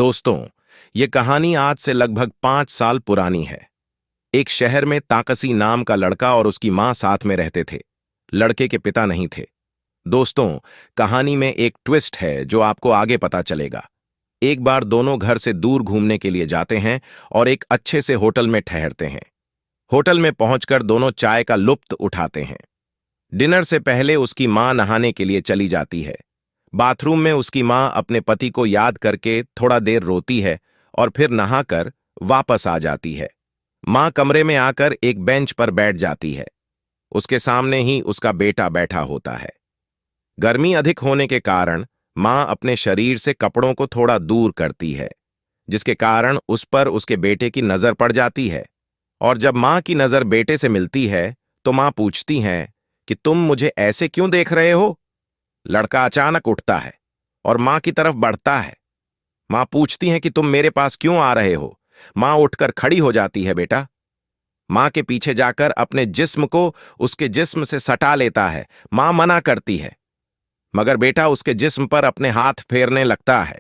दोस्तों, ये कहानी आज से लगभग 5 साल पुरानी है। एक शहर में ताकसी नाम का लड़का और उसकी मां साथ में रहते थे। लड़के के पिता नहीं थे। दोस्तों, कहानी में एक ट्विस्ट है जो आपको आगे पता चलेगा। एक बार दोनों घर से दूर घूमने के लिए जाते हैं और एक अच्छे से होटल में ठहरते हैं। होटल में पहुंचकर दोनों चाय का लुत्फ उठाते हैं। डिनर से पहले उसकी मां नहाने के लिए चली जाती है। बाथरूम में उसकी मां अपने पति को याद करके थोड़ा देर रोती है और फिर नहाकर वापस आ जाती है। मां कमरे में आकर एक बेंच पर बैठ जाती है। उसके सामने ही उसका बेटा बैठा होता है। गर्मी अधिक होने के कारण मां अपने शरीर से कपड़ों को थोड़ा दूर करती है, जिसके कारण उस पर उसके बेटे की नजर पड़ जाती है। और जब मां की नजर बेटे से मिलती है तो मां पूछती हैं कि तुम मुझे ऐसे क्यों देख रहे हो? लड़का अचानक उठता है और मां की तरफ बढ़ता है। मां पूछती हैं कि तुम मेरे पास क्यों आ रहे हो? मां उठकर खड़ी हो जाती है। बेटा मां के पीछे जाकर अपने जिस्म को उसके जिस्म से सटा लेता है। मां मना करती है, मगर बेटा उसके जिस्म पर अपने हाथ फेरने लगता है।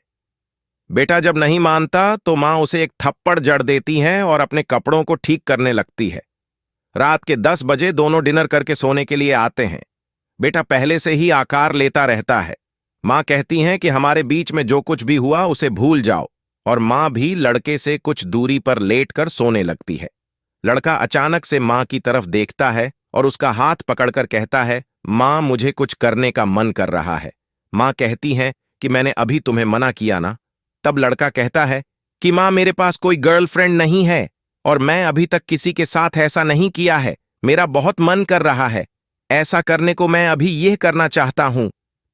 बेटा जब नहीं मानता तो मां उसे एक थप्पड़ जड़ देती हैं और अपने कपड़ों को ठीक करने लगती है। रात के 10 बजे दोनों डिनर करके सोने के लिए आते हैं। बेटा पहले से ही आकार लेता रहता है। मां कहती हैं कि हमारे बीच में जो कुछ भी हुआ उसे भूल जाओ, और मां भी लड़के से कुछ दूरी पर लेटकर सोने लगती है। लड़का अचानक से मां की तरफ देखता है और उसका हाथ पकड़कर कहता है, मां मुझे कुछ करने का मन कर रहा है। मां कहती हैं कि मैंने अभी तुम्हें मना किया ना। तब लड़का कहता है कि मां मेरे पास कोई गर्लफ्रेंड नहीं है और मैं अभी तक किसी के साथ ऐसा नहीं किया है। मेरा बहुत मन कर रहा है, ऐसा करने को मैं अभी यह करना चाहता हूं।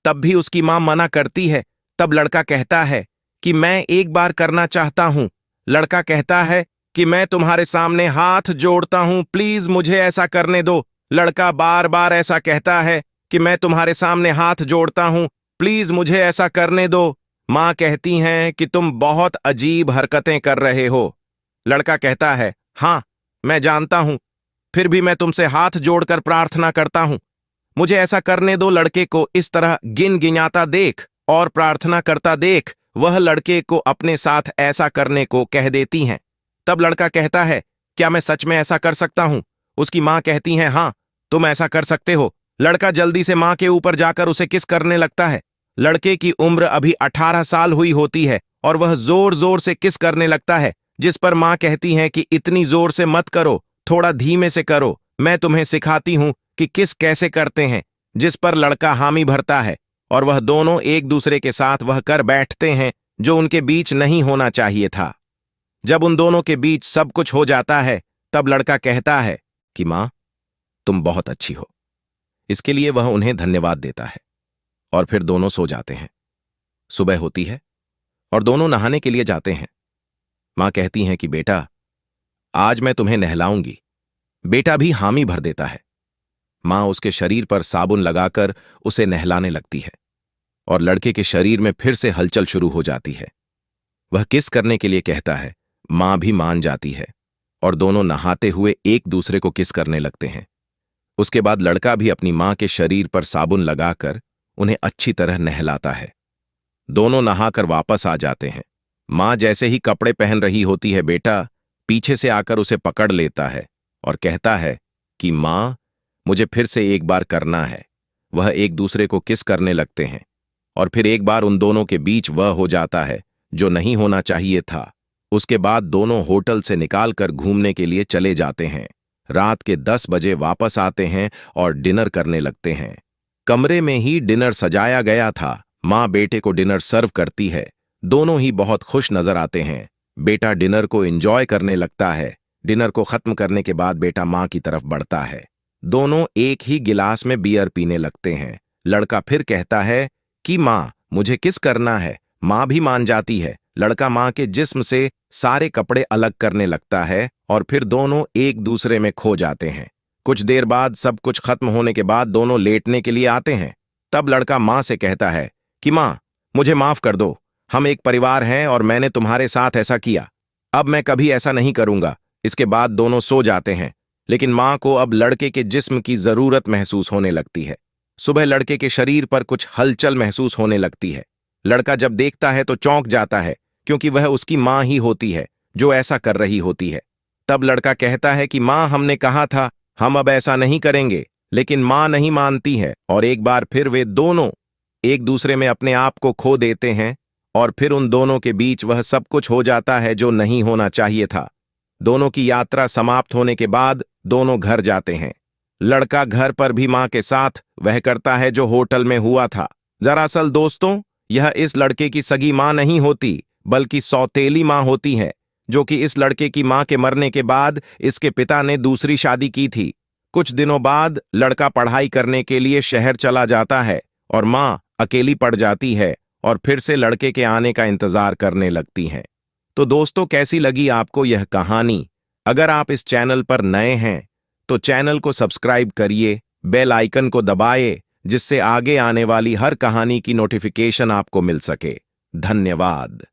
तब भी उसकी मां मना करती है। तब लड़का कहता है कि मैं एक बार करना चाहता हूं। लड़का कहता है कि मैं तुम्हारे सामने हाथ जोड़ता हूं, प्लीज मुझे ऐसा करने दो। लड़का बार बार ऐसा कहता है कि मैं तुम्हारे सामने हाथ जोड़ता हूं, प्लीज मुझे ऐसा करने दो। मां कहती हैं कि तुम बहुत अजीब हरकतें कर रहे हो। लड़का कहता है, हां मैं जानता हूं, फिर भी मैं तुमसे हाथ जोड़कर प्रार्थना करता हूं, मुझे ऐसा करने दो। लड़के को इस तरह गिन गिनाता देख और प्रार्थना करता देख वह लड़के को अपने साथ ऐसा करने को कह देती हैं। तब लड़का कहता है, क्या मैं सच में ऐसा कर सकता हूं? उसकी मां कहती हैं, हां तुम ऐसा कर सकते हो। लड़का जल्दी से मां के ऊपर जाकर उसे किस करने लगता है। लड़के की उम्र अभी 18 साल हुई होती है और वह जोर जोर से किस करने लगता है, जिस पर मां कहती हैं कि इतनी जोर से मत करो, थोड़ा धीमे से करो, मैं तुम्हें सिखाती हूं कि किस कैसे करते हैं। जिस पर लड़का हामी भरता है और वह दोनों एक दूसरे के साथ वह कर बैठते हैं जो उनके बीच नहीं होना चाहिए था। जब उन दोनों के बीच सब कुछ हो जाता है तब लड़का कहता है कि मां तुम बहुत अच्छी हो। इसके लिए वह उन्हें धन्यवाद देता है और फिर दोनों सो जाते हैं। सुबह होती है और दोनों नहाने के लिए जाते हैं। मां कहती हैं कि बेटा आज मैं तुम्हें नहलाऊंगी। बेटा भी हामी भर देता है। मां उसके शरीर पर साबुन लगाकर उसे नहलाने लगती है और लड़के के शरीर में फिर से हलचल शुरू हो जाती है। वह किस करने के लिए कहता है। मां भी मान जाती है और दोनों नहाते हुए एक दूसरे को किस करने लगते हैं। उसके बाद लड़का भी अपनी मां के शरीर पर साबुन लगाकर उन्हें अच्छी तरह नहलाता है। दोनों नहाकर वापस आ जाते हैं। मां जैसे ही कपड़े पहन रही होती है, बेटा पीछे से आकर उसे पकड़ लेता है और कहता है कि मां मुझे फिर से एक बार करना है। वह एक दूसरे को किस करने लगते हैं और फिर एक बार उन दोनों के बीच वह हो जाता है जो नहीं होना चाहिए था। उसके बाद दोनों होटल से निकालकर घूमने के लिए चले जाते हैं। रात के 10 बजे वापस आते हैं और डिनर करने लगते हैं। कमरे में ही डिनर सजाया गया था। मां बेटे को डिनर सर्व करती है। दोनों ही बहुत खुश नजर आते हैं। बेटा डिनर को एंजॉय करने लगता है। डिनर को खत्म करने के बाद बेटा मां की तरफ बढ़ता है। दोनों एक ही गिलास में बियर पीने लगते हैं। लड़का फिर कहता है कि मां मुझे किस करना है। मां भी मान जाती है। लड़का मां के जिस्म से सारे कपड़े अलग करने लगता है और फिर दोनों एक दूसरे में खो जाते हैं। कुछ देर बाद सब कुछ खत्म होने के बाद दोनों लेटने के लिए आते हैं। तब लड़का मां से कहता है कि मां मुझे माफ कर दो, हम एक परिवार हैं और मैंने तुम्हारे साथ ऐसा किया। अब मैं कभी ऐसा नहीं करूंगा। इसके बाद दोनों सो जाते हैं, लेकिन मां को अब लड़के के जिस्म की जरूरत महसूस होने लगती है। सुबह लड़के के शरीर पर कुछ हलचल महसूस होने लगती है। लड़का जब देखता है तो चौंक जाता है क्योंकि वह उसकी माँ ही होती है जो ऐसा कर रही होती है। तब लड़का कहता है कि माँ, हमने कहा था हम अब ऐसा नहीं करेंगे, लेकिन माँ नहीं मानती है और एक बार फिर वे दोनों एक दूसरे में अपने आप को खो देते हैं और फिर उन दोनों के बीच वह सब कुछ हो जाता है जो नहीं होना चाहिए था। दोनों की यात्रा समाप्त होने के बाद दोनों घर जाते हैं। लड़का घर पर भी माँ के साथ वह करता है जो होटल में हुआ था। दरअसल दोस्तों, यह इस लड़के की सगी माँ नहीं होती बल्कि सौतेली माँ होती है, जो कि इस लड़के की माँ के मरने के बाद इसके पिता ने दूसरी शादी की थी। कुछ दिनों बाद लड़का पढ़ाई करने के लिए शहर चला जाता है और माँ अकेली पड़ जाती है और फिर से लड़के के आने का इंतजार करने लगती हैं। तो दोस्तों, कैसी लगी आपको यह कहानी? अगर आप इस चैनल पर नए हैं तो चैनल को सब्सक्राइब करिए, बेल आइकन को दबाइए, जिससे आगे आने वाली हर कहानी की नोटिफिकेशन आपको मिल सके। धन्यवाद।